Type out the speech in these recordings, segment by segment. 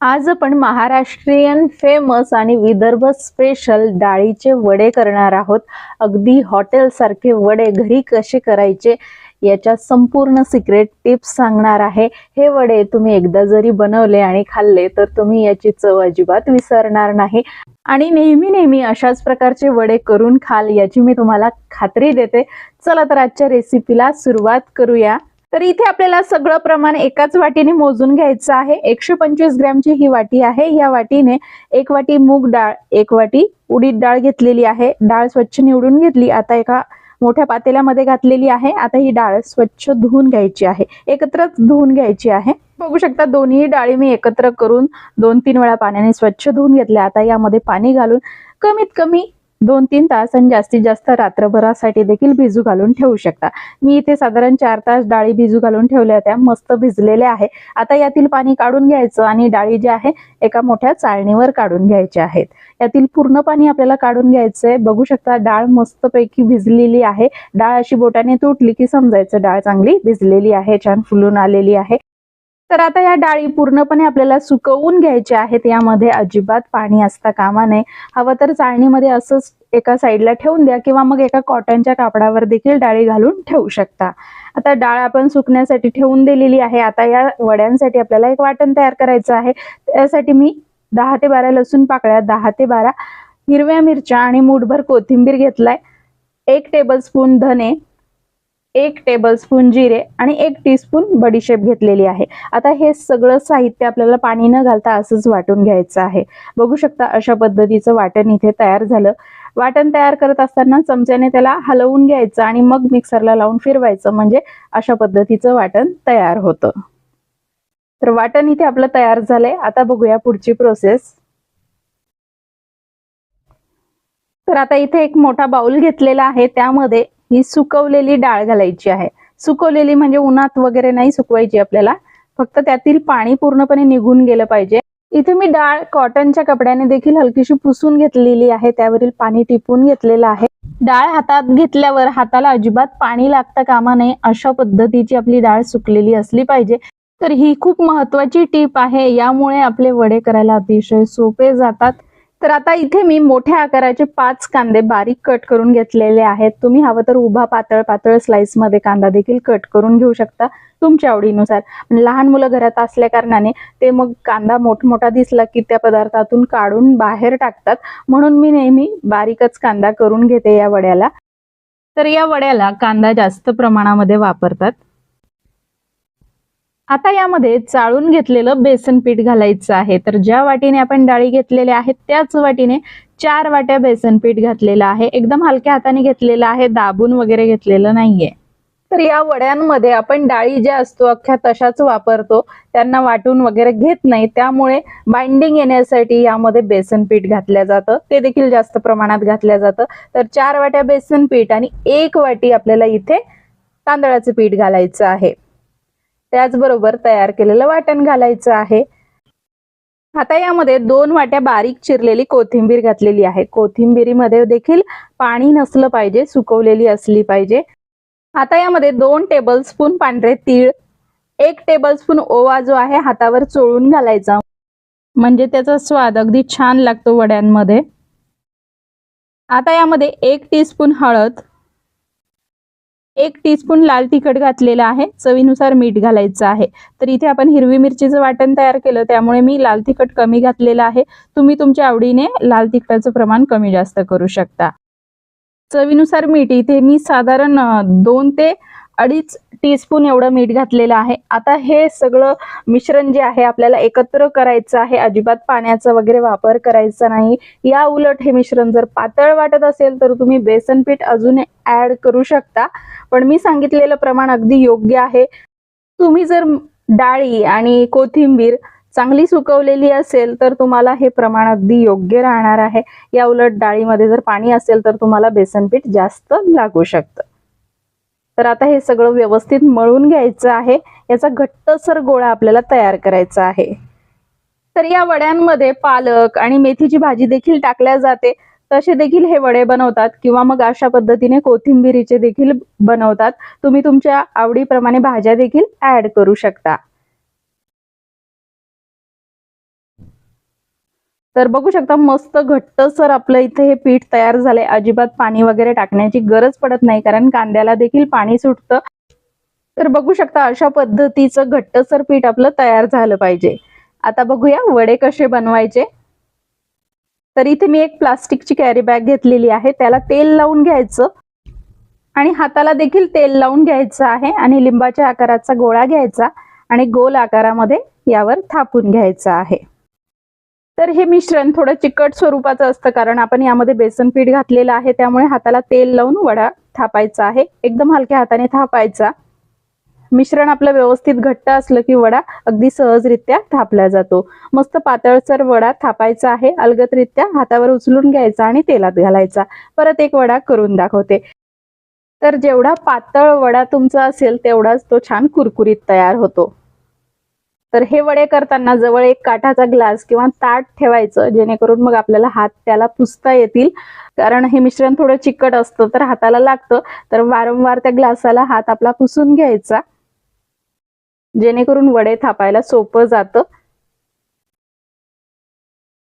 आज आपण महाराष्ट्रीयन फेमस आणि विदर्भ स्पेशल डाळीचे वडे करणार आहोत। अगदी हॉटेल सारखे वडे घरी कसे करायचे याच्या संपूर्ण सिक्रेट टिप्स सांगणार आहे। हे वडे तुम्ही एकदा जरी बनवले आणि खाल्ले तर तुम्ही याची चव अजिबात विसरणार नाही आणि नेहमी नेहमी अशाच प्रकारचे वडे करून खाल याची मी तुम्हाला खात्री देते। चला तर आजच्या रेसिपीला सुरुवात करूया। तर इथे आपल्याला सगळं प्रमाण एकाच वाटीने मोजून घ्यायचं आहे। 125 ग्रॅमची ही वाटी आहे। या वाटीने 1 वाटी मूग डाळ, 1 वाटी उडीद डाळ घेतलेली आहे। डाळ स्वच्छ निवडून घेतली। आता एका मोठ्या पातेल्यामध्ये घातलेली आहे। आता ही डाळ स्वच्छ धुवून घ्यायची आहे, एकत्रच धुवून घ्यायची आहे। बघू शकता दोन्ही डाळी मी एकत्र करून 2-3 वेळा पाण्याने स्वच्छ धुवून घेतल्या। आता यामध्ये पाणी घालून कमीत कमी 2-3 तास आणि जास्तीत जास्त रात्रभरासाठी देखील भिजू घालून ठेवू शकता। मी इथे साधारण 4 तास डाळी भिजू घालून ठेवल्या होत्या, मस्त भिजलेल्या आहे। आता यातील पाणी काढून घ्यायचं आणि डाळी जी आहे एका मोठ्या चाळणीवर काढून घ्यायच्या आहेत। यातील पूर्ण पाणी आपल्याला काढून घ्यायचंय। बघू शकता डाळ मस्तपैकी भिजलेली आहे। डाळ अशी बोटाने तुटली की समजायचं डाळ चांगली भिजलेली आहे, छान फुलून आलेली आहे। तर आता या डाळी पूर्णपणे आपल्याला सुकवून घ्यायच्या आहेत। यामध्ये अजिबात पाणी असता कामा नये। हवं तर चाळणीमध्ये असंच एका साईडला ठेवून द्या किंवा मग एका कॉटनच्या कापडावर देखील डाळी घालून ठेवू शकता। आता डाळ आपण सुकण्यासाठी ठेवून दिलेली आहे। आता या वड्यांसाठी आपल्याला एक वाटण तयार करायचं आहे। त्यासाठी मी 10 ते 12 लसूण पाकळ्या, 10 ते 12 हिरव्या मिरच्या आणि मूठभर कोथिंबीर घेतलाय। 1 टेबलस्पून धने, 1 टेबलस्पून जिरे आणि 1 टीस्पून बडीशेप घेतलेली आहे। आता हे सगळं साहित्य आपल्याला पाणी न घालता असंच वाटून घ्यायचं आहे। बघू शकता अशा पद्धतीचं वाटण इथे तयार झालं। वाटण तयार करत असताना चमच्याने त्याला हलवून घ्यायचं आणि मग मिक्सरला लावून फिरवायचं, म्हणजे अशा पद्धतीचं वाटण तयार होतं। तर वाटण इथे आपलं तयार झालंय। आता बघूया पुढची प्रोसेस। तर आता इथे एक मोठा बाउल घेतलेला आहे। त्यामध्ये ही सुकवलेली डाळ घालायची आहे। सुकवलेली म्हणजे उन्हात वगैरे नाही सुकवायची आपल्याला, फक्त त्यातील पाणी पूर्णपणे निघून गेलं पाहिजे। इथे मी डाळ कॉटनच्या कपड्याने देखील हलकीशी पुसून घेतलेली आहे, त्यावरील पाणी टिपून घेतलेलं आहे। डाळ हातात घेतल्यावर हाताला अजिबात पाणी लागता कामा नये, अशा पद्धतीची आपली डाळ सुकलेली असली पाहिजे। तर ही खूप महत्त्वाची टिप आहे, यामुळे आपले वडे करायला अतिशय सोपे जातात। तर आता इथे मी मोठ्या आकाराचे 5 कांदे बारीक कट करून घेतलेले आहेत। तुम्ही हवं तर उभा पातळ पातळ स्लाइस मध्ये कांदा देखील कट करून घेऊ शकता तुमच्या आवडीनुसार। लहान मुलं घरात असल्या कारणाने ते मग कांदा मोठमोठा दिसला की त्या पदार्थातून काढून बाहेर टाकतात, म्हणून मी नेहमी बारीकच कांदा करून घेते या वड्याला। तर या वड्याला कांदा जास्त प्रमाणामध्ये वापरतात। आता यामध्ये चाळून घेतलेलं बेसन पीठ घालायचं आहे। तर ज्या वाटीने आपण डाळी घेतलेल्या आहेत त्याच वाटीने 4 वाट्या बेसन पीठ घातलेलं आहे। एकदम हलक्या हाताने घेतलेलं आहे, दाबून वगैरे घेतलेलं नाहीये। तर या वड्यांमध्ये आपण डाळी ज्या असतो अख्ख्या तशाच वापरतो, त्यांना वाटून वगैरे घेत नाही। त्यामुळे बाइंडिंग येण्यासाठी यामध्ये बेसन पीठ घातलं जातं, ते देखील जास्त प्रमाणात घातलं जातं। तर 4 वाट्या बेसन पीठ आणि 1 वाटी आपल्याला इथे तांदळाचं पीठ घालायचं आहे। त्याचबरोबर तयार केलेलं वाटण घालायचं आहे। आता यामध्ये 2 वाट्या बारीक चिरलेली कोथिंबीर घातलेली आहे। कोथिंबीरीमध्ये देखील पाणी नसलं पाहिजे, सुकवलेली असली पाहिजे। आता यामध्ये 2 टेबलस्पून पांढरे तीळ, 1 टेबलस्पून ओवा जो आहे हातावर चोळून घालायचा, म्हणजे त्याचा स्वाद अगदी छान लागतो वड्यांमध्ये। आता यामध्ये 1 टीस्पून हळद, 1 टीस्पून लाल तिखट घातलेला आहे, चवीनुसार मीठ घालायचं आहे। तर इथे आपण हिरवी मिरचीचं वाटण तयार केलं, त्यामुळे मी लाल तिखट कमी घातलेलं आहे। तुम्ही तुमच्या आवडीने लाल तिखटाचं प्रमाण कमी जास्त करू शकता। चवीनुसार मीठ इथे मी साधारण 2 ते 2.5 टीस्पून एवढं मीठ घातलेलं आहे। आता हे सगळं मिश्रण जे आहे आपल्याला एकत्र करायचं आहे, अजिबात पाण्याचा वगैरे वापर करायचा नाही। या उलट हे मिश्रण जर पातळ वाटत असेल तर तुम्ही बेसन पीठ अजून ऍड करू शकता, पण मी सांगितलेलं प्रमाण अगदी योग्य आहे। तुम्ही जर डाळी आणि कोथिंबीर चांगली सुकवलेली असेल तर तुम्हाला हे प्रमाण अगदी योग्य राहणार आहे। या उलट डाळीमध्ये जर पाणी असेल तर तुम्हाला बेसन पीठ जास्त लागू शकतं। तर आता हे सगळं व्यवस्थित मळून घ्यायचं आहे। याचा घट्टसर गोळा आपल्याला तयार करायचा आहे। तर या वड्यांमध्ये पालक आणि मेथीची भाजी देखील टाकल्या जाते, तसे देखील हे वडे बनवतात किंवा मग अशा पद्धतीने कोथिंबीरीचे देखील बनवतात। तुम्ही तुमच्या आवडीप्रमाणे भाज्या देखील ऍड करू शकता। तर बघू शकता मस्त घट्टसर आपलं इथे हे पीठ तयार झालंय. अजिबात पाणी वगैरे टाकण्याची गरज पडत नाही, कारण कांद्याला देखील पाणी सुटतं. तर बघू शकता अशा पद्धतीचं घट्टसर पीठ आपलं तयार झालं पाहिजे. आता बघूया वडे कसे बनवायचे. तर इथे मी एक प्लास्टिकची कॅरी बॅग घेतलेली आहे. त्याला तेल लावून घ्यायचं आणि हाताला देखील तेल लावून घ्यायचं आहे आणि लिंबाच्या आकाराचा गोळा घ्यायचा आणि गोल आकारामध्ये यावर थापून घ्यायचं आहे. तर हे मिश्रण थोडं चिकट स्वरूपाचं असतं, कारण आपण यामध्ये बेसन पीठ घातलेलं आहे. त्यामुळे हाताला तेल लावून वडा थापायचा आहे. एकदम हलक्या हाताने थापायचा. मिश्रण आपलं व्यवस्थित घट्ट असलं की वडा अगदी सहजरित्या थापला जातो. मस्त पातळसर वडा थापायचा आहे. अलगदरित्या हातावर उचलून घ्यायचा आणि तेलात घालायचा. परत एक वडा करून दाखवते. तर जेवढा पातळ वडा तुमचा असेल तेवढाच तो छान कुरकुरीत तयार होतो. तर हे वडे करताना जवळ एक काठाचा ग्लास किंवा ताट ठेवायचं, जेणेकरून मग आपल्याला हात त्याला पुसता येतील. कारण हे मिश्रण थोडं चिकट असतं तर हाताला लागतं. तर वारंवार त्या ग्लासाला हात आपला पुसून घ्यायचा, जेणेकरून वडे थापायला सोपं जातं.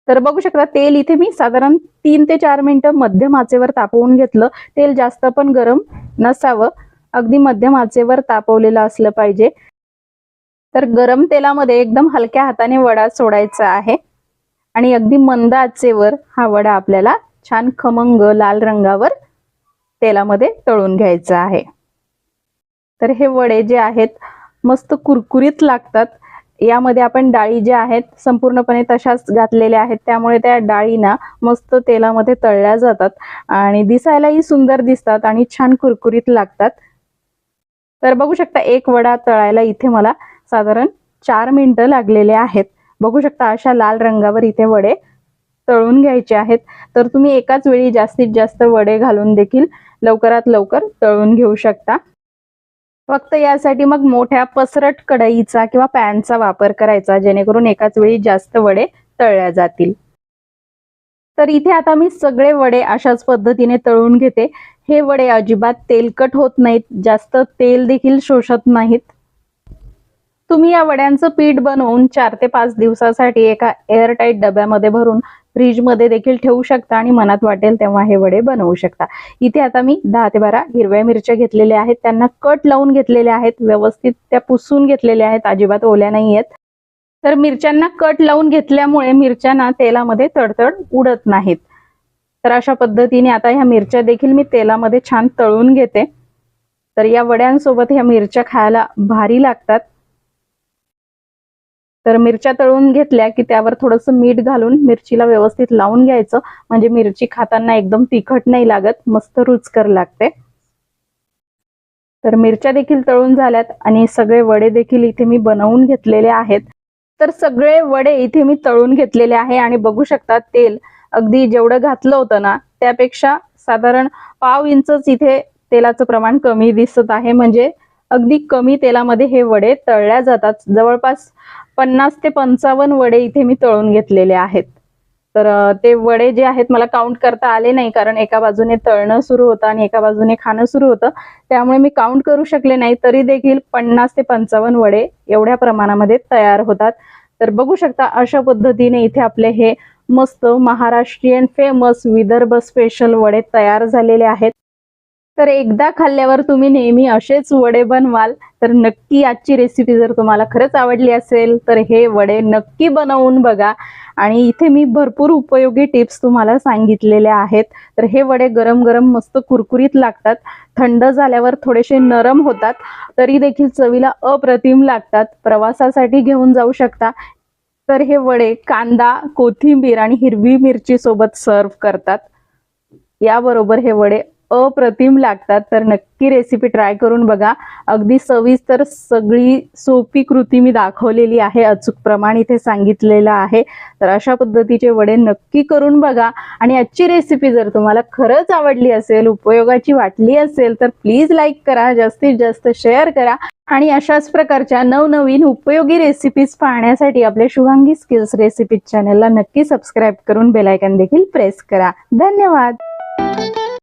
तर बघू शकता तेल इथे मी साधारण 3 ते 4 मिनिटं मध्यम आचेवर तापवून घेतलं. तेल जास्त पण गरम नसावं, अगदी मध्यम आचेवर तापवलेलं असलं पाहिजे. तर गरम तेलामध्ये एकदम हलक्या हाताने वडा सोडायचा आहे आणि अगदी मंद आचेवर हा वडा आपल्याला छान खमंग लाल रंगावर तेलामध्ये तळून घ्यायचा आहे. तर हे वडे जे आहेत मस्त कुरकुरीत लागतात. यामध्ये आपण डाळी ज्या आहेत संपूर्णपणे तशाच घातलेल्या आहेत, त्यामुळे त्या डाळीना मस्त तेलामध्ये तळल्या जातात आणि दिसायलाही सुंदर दिसतात आणि छान कुरकुरीत लागतात. तर बघू शकता एक वडा तळायला इथे मला साधारण 4 मिनिटं लागलेले आहेत. बघू शकता अशा लाल रंगावर इथे वडे तळून घ्यायचे आहेत. तर तुम्ही एकाच वेळी जास्तीत जास्त वडे घालून देखील लवकरात लवकर तळून घेऊ शकता. फक्त यासाठी मग मोठ्या पसरट कढईचा किंवा पॅनचा वापर करायचा, जेणेकरून एकाच वेळी जास्त वडे तळल्या जातील. तर इथे आता मी सगळे वडे अशाच पद्धतीने तळून घेते. हे वडे अजिबात तेलकट होत नाहीत, जास्त तेल देखील शोषत नाहीत. तुम्ही या वड्यांचं पीठ बनवून 4 ते 5 दिवसासाठी एका एअरटाईट डब्यामध्ये भरून फ्रीजमध्ये देखील ठेवू शकता आणि मनात वाटेल तेव्हा हे वडे बनवू शकता. इथे आता मी 10 ते 12 हिरव्या मिरच्या घेतलेल्या आहेत. त्यांना कट लावून घेतलेल्या आहेत. व्यवस्थित त्या पुसून घेतलेल्या आहेत, अजिबात ओल्या नाही आहेत. तर मिरच्यांना कट लावून घेतल्यामुळे मिरच्यांना तेलामध्ये तडतड उडत नाहीत. तर अशा पद्धतीने आता ह्या मिरच्या देखील मी तेलामध्ये छान तळून घेते. तर या वड्यांसोबत ह्या मिरच्या खायला भारी लागतात. तर मिरच्या तळून घेतल्या की त्यावर थोडंसं मीठ घालून मिरचीला व्यवस्थित लावून घ्यायचं, म्हणजे मिरची खाताना एकदम तिखट नाही लागत, मस्त रुचकर लागते. तर मिरच्या देखील तळून झाल्यात आणि सगळे वडे देखील इथे मी बनवून घेतलेले आहेत. तर सगळे वडे इथे मी तळून घेतलेले आहे आणि बघू शकता तेल अगदी जेवढं घातलं होतं ना त्यापेक्षा साधारण पाव इंचच इथे तेलाचं प्रमाण कमी दिसत आहे. म्हणजे अगदी कमी तेलामध्ये हे वडे तळल्या जातात. जवळपास 50 ते 55 वडे इथे मी तळून घेतलेले आहेत. तर ते वडे जे आहेत मला काउंट करता आले नाही, कारण एका बाजूने तळणं सुरू होतं आणि एका बाजूने खाणं सुरू होतं, त्यामुळे मी काउंट करू शकले नाही. तरी देखील 50 ते 55 वडे एवढ्या प्रमाणामध्ये तयार होतात. तर बघू शकता अशा पद्धतीने इथे आपले हे मस्त महाराष्ट्रीयन फेमस विदर्भ स्पेशल वडे तयार झालेले आहेत. तर एकदा खाल्ल्यावर तुम्ही नेहमी असेच वडे बनवाल. तर नक्की आजची रेसिपी जर तुम्हाला खरंच आवडली असेल तर हे वडे नक्की बनवून बघा. आणि इथे मी भरपूर उपयोगी टिप्स तुम्हाला सांगितलेल्या आहेत. तर हे वडे गरम गरम मस्त कुरकुरीत लागतात, थंड झाल्यावर थोडेसे नरम होतात, तरी देखील चवीला अप्रतिम लागतात. प्रवासासाठी घेऊन जाऊ शकता. तर हे वडे कांदा, कोथिंबीर आणि हिरवी मिरची सोबत सर्व करतात. याबरोबर हे वडे अप्रतिम लागतात. तर नक्की रेसिपी ट्राय करून बघा. अगदी सविस्तर सगळी सोपी कृती मी दाखवलेली आहे, अचूक प्रमाण इथे सांगितलेलं आहे. तर अशा पद्धतीचे वडे नक्की करून बघा. आणि आजची रेसिपी जर तुम्हाला खरंच आवडली असेल, उपयोगाची वाटली असेल तर प्लीज लाईक करा, जास्तीत जास्त शेअर करा आणि अशाच प्रकारच्या नवनवीन उपयोगी रेसिपीज पाहण्यासाठी आपल्या शुभांगी स्किल्स रेसिपीज चॅनलला नक्की सबस्क्राईब करून बेल आयकॉन देखील प्रेस करा. धन्यवाद.